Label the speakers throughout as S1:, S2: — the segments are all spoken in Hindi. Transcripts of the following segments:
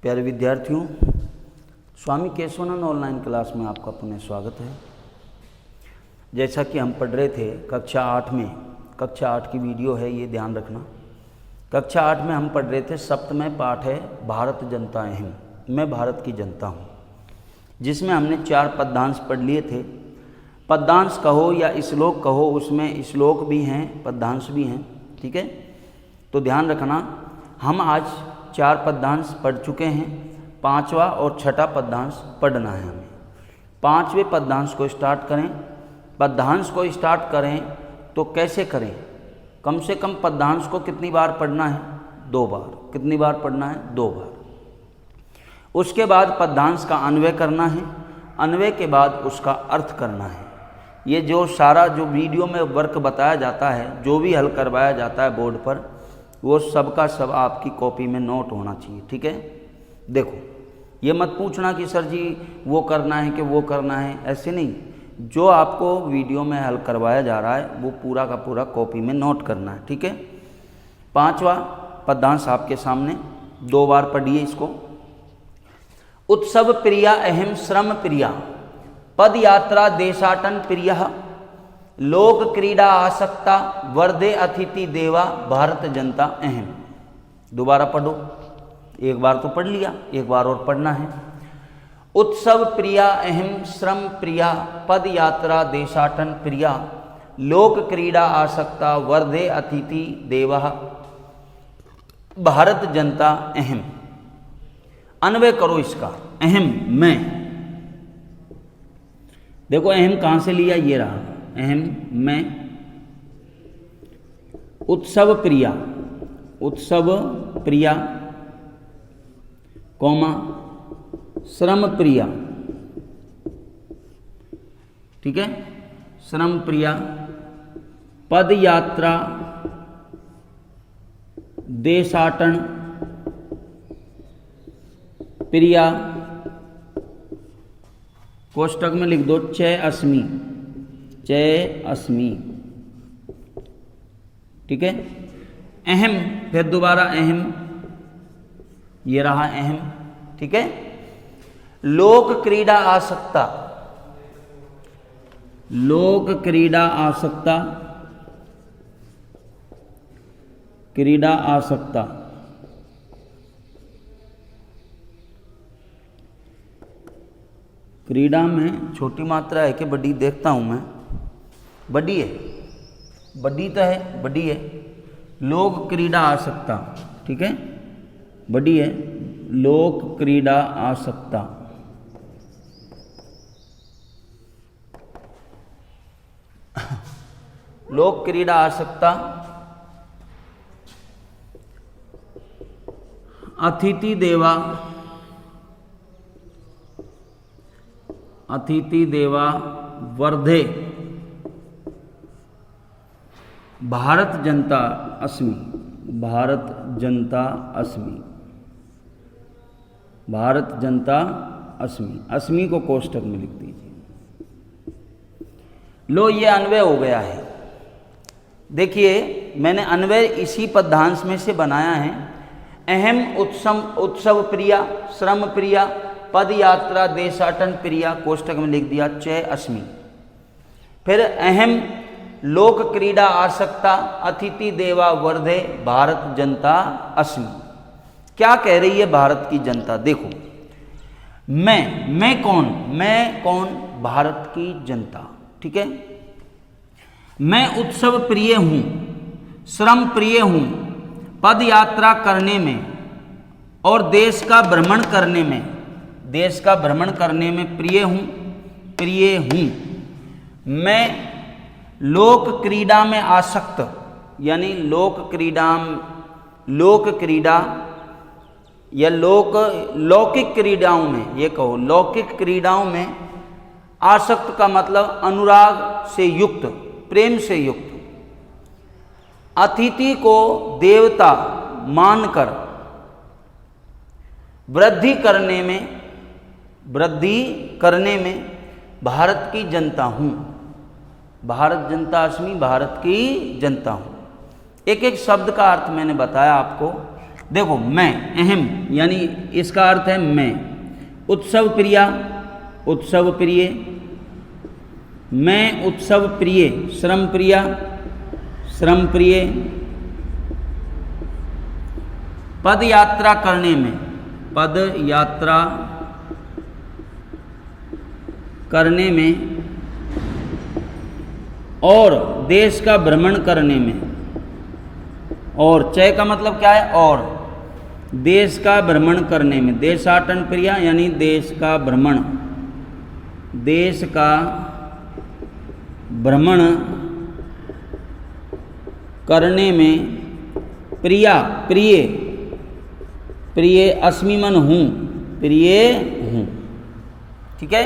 S1: प्यारे विद्यार्थियों, स्वामी केशवानंद ऑनलाइन क्लास में आपका पुनः स्वागत है। जैसा कि हम पढ़ रहे थे कक्षा 8 में, कक्षा 8 की वीडियो है ये, ध्यान रखना। कक्षा 8 में हम पढ़ रहे थे, सप्तम पाठ है भारत जनता अहम, मैं भारत की जनता हूँ, जिसमें हमने 4 पद्यांश पढ़ लिए थे। पद्यांश कहो या श्लोक कहो, उसमें श्लोक भी हैं, पद्यांश भी हैं, ठीक है। तो ध्यान रखना, हम आज 4 पद्यांश पढ़ चुके हैं, 5वां और 6ठा पद्यांश पढ़ना है हमें। 5वें पद्यांश को स्टार्ट करें। पद्यांश को स्टार्ट करें तो कैसे करें? कम से कम पद्यांश को कितनी बार पढ़ना है? 2 बार। कितनी बार पढ़ना है? 2 बार। उसके बाद पद्यांश का अन्वय करना है, अन्वय के बाद उसका अर्थ करना है। ये जो सारा जो वीडियो में वर्क बताया जाता है, जो भी हल करवाया जाता है बोर्ड पर, वो सब का सब आपकी कॉपी में नोट होना चाहिए, ठीक है। देखो, ये मत पूछना कि सर जी वो करना है कि वो करना है, ऐसे नहीं। जो आपको वीडियो में हल करवाया जा रहा है वो पूरा का पूरा कॉपी में नोट करना है, ठीक है। 5वां पद्यांश आपके सामने, 2 बार पढ़िए इसको। उत्सव प्रिया अहम श्रम प्रिया, पद यात्रा देशाटन प्रिय, लोक क्रीड़ा आसक्ता, वर्धे अतिथि देवा, भारत जनता अहम। दोबारा पढ़ो, एक बार तो पढ़ लिया, एक बार और पढ़ना है। उत्सव प्रिया अहम श्रम प्रिया, पद यात्रा देशाटन प्रिया, लोक क्रीड़ा आसक्ता, वर्धे अतिथि देवा, भारत जनता अहम। अन्वय करो इसका। अहम मैं, देखो अहम कहाँ से लिया, ये रहा अहम मैं। उत्सव प्रिया, उत्सव प्रिया कौमा श्रम प्रिया, ठीक है, श्रम प्रिया, पद यात्रा देशाटन प्रिया, कोष्टक में लिख दो चय अस्मि, चय अस्मि, ठीक है। अहम, फिर दोबारा अहम, ये रहा अहम, ठीक है। लोक क्रीड़ा आसक्ता, लोक क्रीड़ा आसक्ता, क्रीड़ा आसक्ता, क्रीड़ा में छोटी मात्रा है कि बड़ी, देखता हूं मैं, बड़ी है, बड़ी तो है, बड़ी है। लोक क्रीड़ा आसक्ता, ठीक है, बड़ी है। लोक क्रीड़ा आसक्ता, लोक क्रीड़ा आसक्ता, अतिथि देवा, अतिथि देवा, वर्धे भारत जनता अस्मि, भारत जनता अस्मि, भारत जनता अस्मि। अस्मि को कोष्टक में लिख दीजिए। लो, ये अन्वय हो गया है। देखिए, मैंने अन्वय इसी पद्यांश में से बनाया है। अहम उत्सव प्रिया, श्रम प्रिया, पद यात्रा देशाटन प्रिया, कोष्टक में लिख दिया चय अस्मि। फिर अहम लोक क्रीड़ा आसक्ता, अतिथि देवा, वर्धे भारत जनता अस्मि। क्या कह रही है भारत की जनता? देखो, मैं कौन? मैं कौन? भारत की जनता, ठीक है। मैं उत्सव प्रिय हूं, श्रम प्रिय हूं, पद यात्रा करने में और देश का भ्रमण करने में, देश का भ्रमण करने में प्रिय हूं, प्रिय हूं। मैं लोक क्रीड़ा में आसक्त, यानी लोक क्रीड़ा, लोक क्रीड़ा या लौकिक क्रीड़ाओं में, ये कहो लौकिक क्रीड़ाओं में आसक्त का मतलब अनुराग से युक्त, प्रेम से युक्त। अतिथि को देवता मानकर वृद्धि करने में भारत की जनता हूँ। भारत जनता अस्मि, भारत की जनता हूँ। एक एक शब्द का अर्थ मैंने बताया आपको। देखो मैं, अहम यानी इसका अर्थ है मैं। उत्सव प्रिया, उत्सव प्रिय। मैं उत्सव प्रिय, श्रम प्रिया, श्रम प्रिय। पद यात्रा करने में, पद यात्रा करने में और देश का भ्रमण करने में, और चय का मतलब क्या है, और देश का भ्रमण करने में। देशाटन प्रिया यानी देश का भ्रमण, देश का भ्रमण करने में। प्रिया, प्रिय, प्रिय अस्मि मन हूँ, प्रिय हूँ। ठीक है।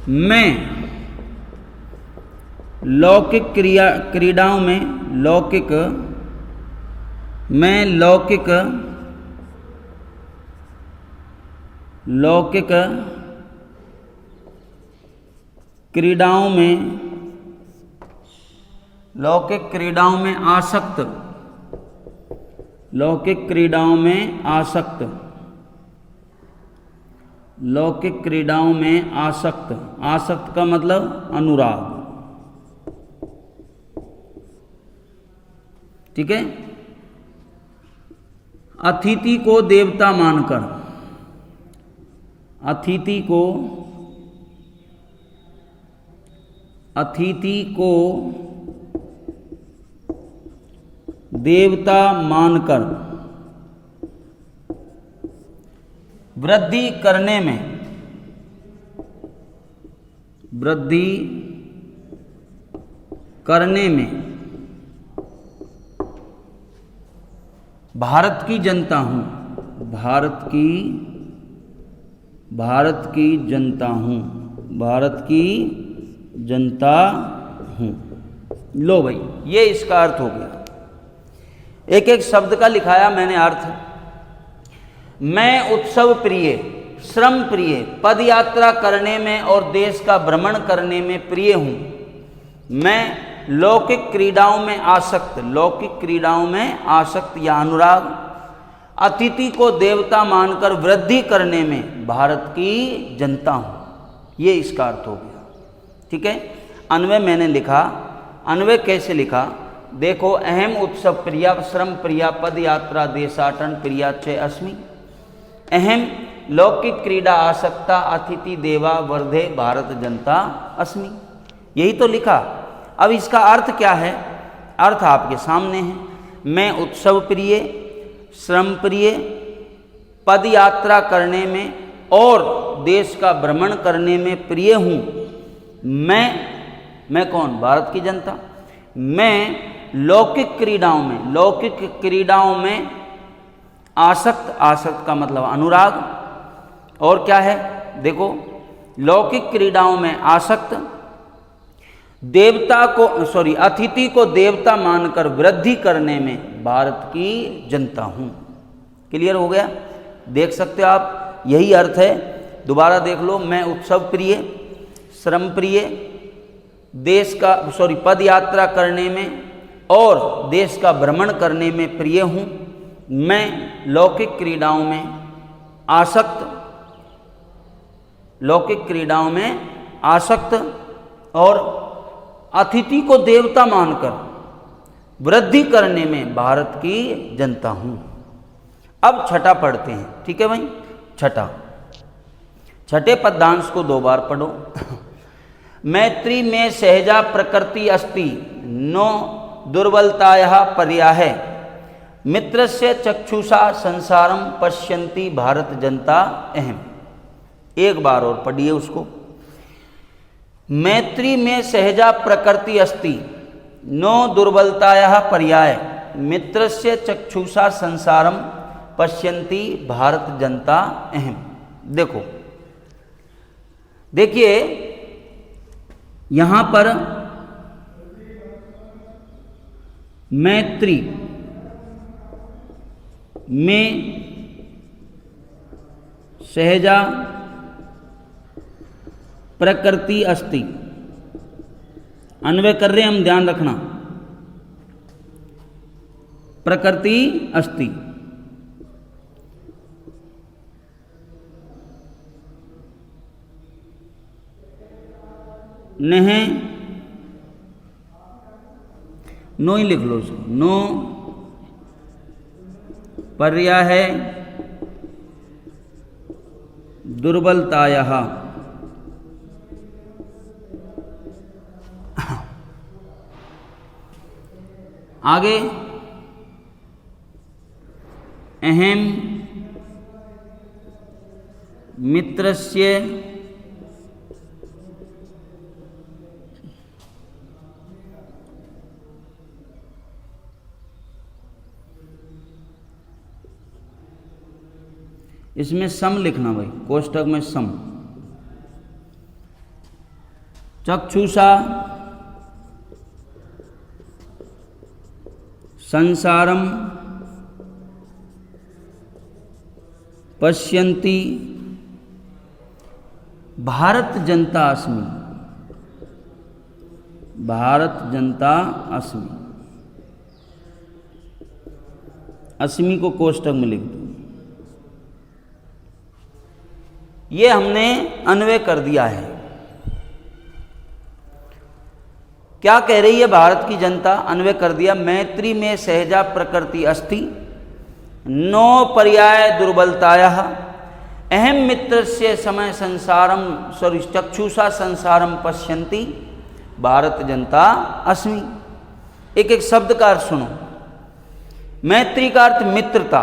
S1: मैं लौकिक क्रीड़ाओं में, लौकिक, मैं लौकिक, लौकिक क्रीड़ाओं में, लौकिक क्रीड़ाओं में आसक्त, लौकिक क्रीड़ाओं में आसक्त, लौकिक क्रीड़ाओं में आसक्त। आसक्त का मतलब अनुराग। ठीक है। अतिथि को देवता मानकर, अतिथि को, अतिथि को देवता मानकर वृद्धि करने में, वृद्धि करने में भारत की जनता हूँ, भारत की, भारत की जनता हूँ, भारत की जनता हूँ। लो भाई, ये इसका अर्थ हो गया। एक एक शब्द का लिखाया मैंने अर्थ। मैं उत्सव प्रिय, श्रम प्रिय, पद यात्रा करने में और देश का भ्रमण करने में प्रिय हूँ। मैं लौकिक क्रीड़ाओं में आसक्त, लौकिक क्रीड़ाओं में आसक्त या अनुराग। अतिथि को देवता मानकर वृद्धि करने में भारत की जनता हूँ। ये इसका अर्थ हो गया। ठीक है। अन्वय मैंने लिखा। अन्वय कैसे लिखा देखो। अहम उत्सव प्रिया, श्रम प्रिया, पद यात्रा देशाटन प्रिया च अस्मि। अहम लौकिक क्रीड़ा आसक्ता, अतिथि देवा वर्धे भारत जनता अस्मि। यही तो लिखा। अब इसका अर्थ क्या है? अर्थ आपके सामने है। मैं उत्सव प्रिय, श्रम प्रिय, पद यात्रा करने में और देश का भ्रमण करने में प्रिय हूँ। मैं कौन? भारत की जनता। मैं लौकिक क्रीड़ाओं में, लौकिक क्रीड़ाओं में आसक्त, आसक्त का मतलब अनुराग। और क्या है देखो, लौकिक क्रीड़ाओं में आसक्त, देवता को अतिथि को देवता मानकर वृद्धि करने में भारत की जनता हूँ। क्लियर हो गया? देख सकते हो आप, यही अर्थ है। दोबारा देख लो। मैं उत्सव प्रिय, श्रम प्रिय, देश का पद यात्रा करने में और देश का भ्रमण करने में प्रिय हूँ। मैं लौकिक क्रीड़ाओं में आसक्त, लौकिक क्रीड़ाओं में आसक्त और अतिथि को देवता मानकर वृद्धि करने में भारत की जनता हूँ। अब छठा पढ़ते हैं। ठीक है भाई। छठा, छठे पद्यांश को 2 बार पढ़ो। मैत्री में सहजा प्रकृति अस्ति, नो दुर्बलताया पर्याय। मित्रस्य चक्षुषा संसारम पश्यन्ति भारत जनता अहम। एक बार और पढ़िए उसको। मैत्री में सहजा प्रकृति अस्ति, नो दुर्बलताया पर्याय। मित्रस्य चक्षुषा संसारम पश्यन्ति भारत जनता अहम। देखो, देखिए यहां पर मैत्री में सहजा प्रकृति अस्ति, अन्वय कर रहे हैं हम, ध्यान रखना। प्रकृति अस्ति, नह, नो ही लिख लो उसको, नो पर्याय है दुर्बलतायाः। आगे अहम मित्रस्य इसमें सम लिखना भाई, कोष्ठक में सम। चक्षुषा संसारम पश्यन्ति भारत जनता अस्मि, भारत जनता अस्मि, अस्मि को कोष्ठक में लिख दो। ये हमने अन्वय कर दिया है। क्या कह रही है भारत की जनता? अन्वय कर दिया। मैत्री में सहजा प्रकृति अस्ति, नो पर्याय दुर्बलतायाः, अहम मित्रस्य समय संसारम चक्षुषा संसारम पश्यन्ति भारत जनता अस्मि। एक एक शब्द का अर्थ सुनो। मैत्री का अर्थ मित्रता,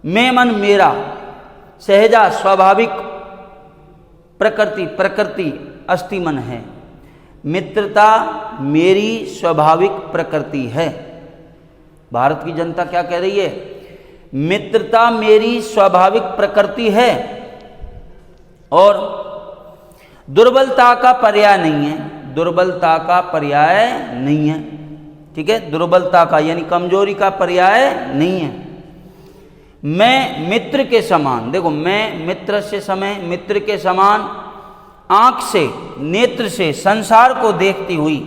S1: मैं मन मेरा, सहजा स्वाभाविक, प्रकृति प्रकृति अस्ति मन है। मित्रता मेरी स्वाभाविक प्रकृति है। भारत की जनता क्या कह रही है? मित्रता मेरी स्वाभाविक प्रकृति है और दुर्बलता का पर्याय नहीं है, दुर्बलता का पर्याय नहीं है। ठीक है, दुर्बलता का यानी कमजोरी का पर्याय नहीं है। मैं मित्र के समान, देखो मैं मित्र से समय, मित्र के समान आंख से, नेत्र से संसार को देखती हुई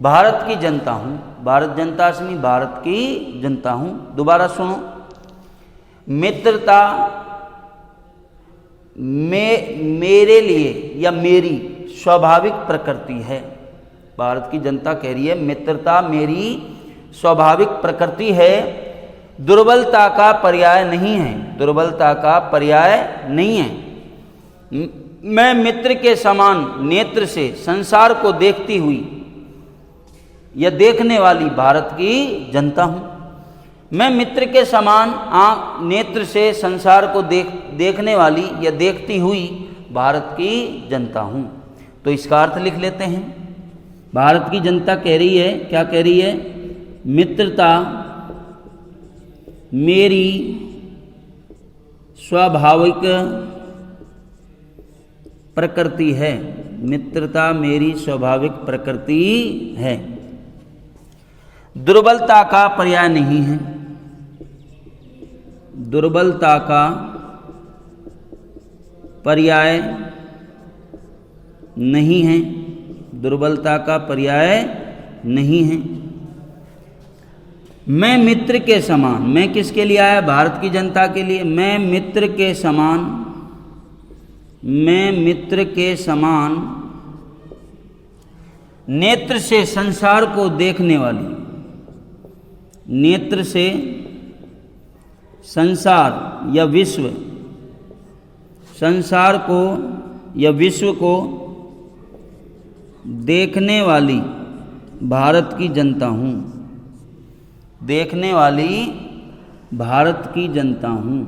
S1: भारत की जनता हूं। भारत जनता अस्मि, भारत की जनता हूं। दोबारा सुनो, मित्रता मेरे लिए या मेरी स्वाभाविक प्रकृति है। भारत की जनता कह रही है मित्रता मेरी स्वाभाविक प्रकृति है, दुर्बलता का पर्याय नहीं है, दुर्बलता का पर्याय नहीं है। मैं मित्र के समान नेत्र से संसार को देखती हुई या देखने वाली भारत की जनता हूँ। मैं मित्र के समान नेत्र से संसार को देखने वाली या देखती हुई भारत की जनता हूँ। तो इसका अर्थ लिख लेते हैं। भारत की जनता कह रही है, क्या कह रही है? मित्रता मेरी स्वाभाविक प्रकृति है, मित्रता मेरी स्वाभाविक प्रकृति है, दुर्बलता का पर्याय नहीं है, दुर्बलता का पर्याय नहीं है, दुर्बलता का पर्याय नहीं है। मैं मित्र के समान, मैं किसके लिए आया? भारत की जनता के लिए। मैं मित्र के समान, मैं मित्र के समान नेत्र से संसार को देखने वाली, नेत्र से संसार या विश्व, संसार को या विश्व को देखने वाली भारत की जनता हूँ, देखने वाली भारत की जनता हूँ,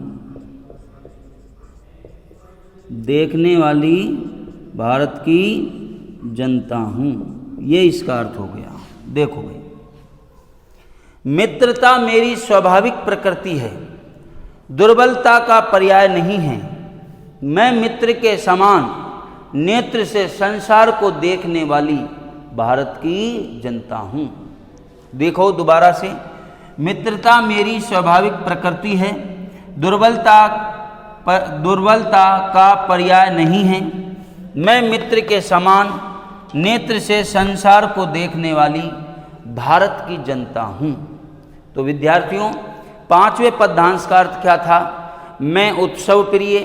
S1: देखने वाली भारत की जनता हूँ। ये इसका अर्थ हो गया। देखो भाई, मित्रता मेरी स्वाभाविक प्रकृति है, दुर्बलता का पर्याय नहीं है। मैं मित्र के समान नेत्र से संसार को देखने वाली भारत की जनता हूँ। देखो दोबारा से, मित्रता मेरी स्वाभाविक प्रकृति है, दुर्बलता का पर्याय नहीं है। मैं मित्र के समान नेत्र से संसार को देखने वाली भारत की जनता हूँ। तो विद्यार्थियों, पांचवें पद्यांश का अर्थ क्या था? मैं उत्सव प्रिय,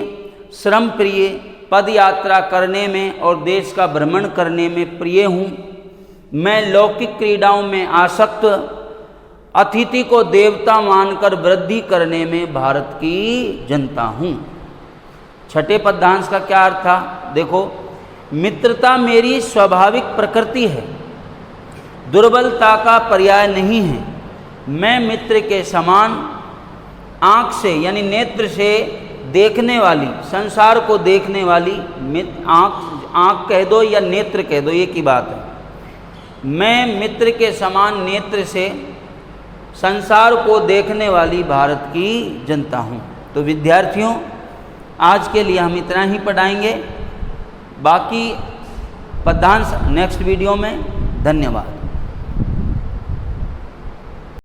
S1: श्रम प्रिय, पद यात्रा करने में और देश का भ्रमण करने में प्रिय हूँ। मैं लौकिक क्रीड़ाओं में आसक्त, अतिथि को देवता मानकर वृद्धि करने में भारत की जनता हूँ। छठे पद्यांश का क्या अर्थ था? देखो, मित्रता मेरी स्वाभाविक प्रकृति है, दुर्बलता का पर्याय नहीं है। मैं मित्र के समान आँख से यानी नेत्र से देखने वाली, संसार को देखने वाली, आँख कह दो या नेत्र कह दो, एक ही बात है। मैं मित्र के समान नेत्र से संसार को देखने वाली भारत की जनता हूँ। तो विद्यार्थियों, आज के लिए हम इतना ही पढ़ाएंगे, बाकी पद्यांश नेक्स्ट वीडियो में। धन्यवाद।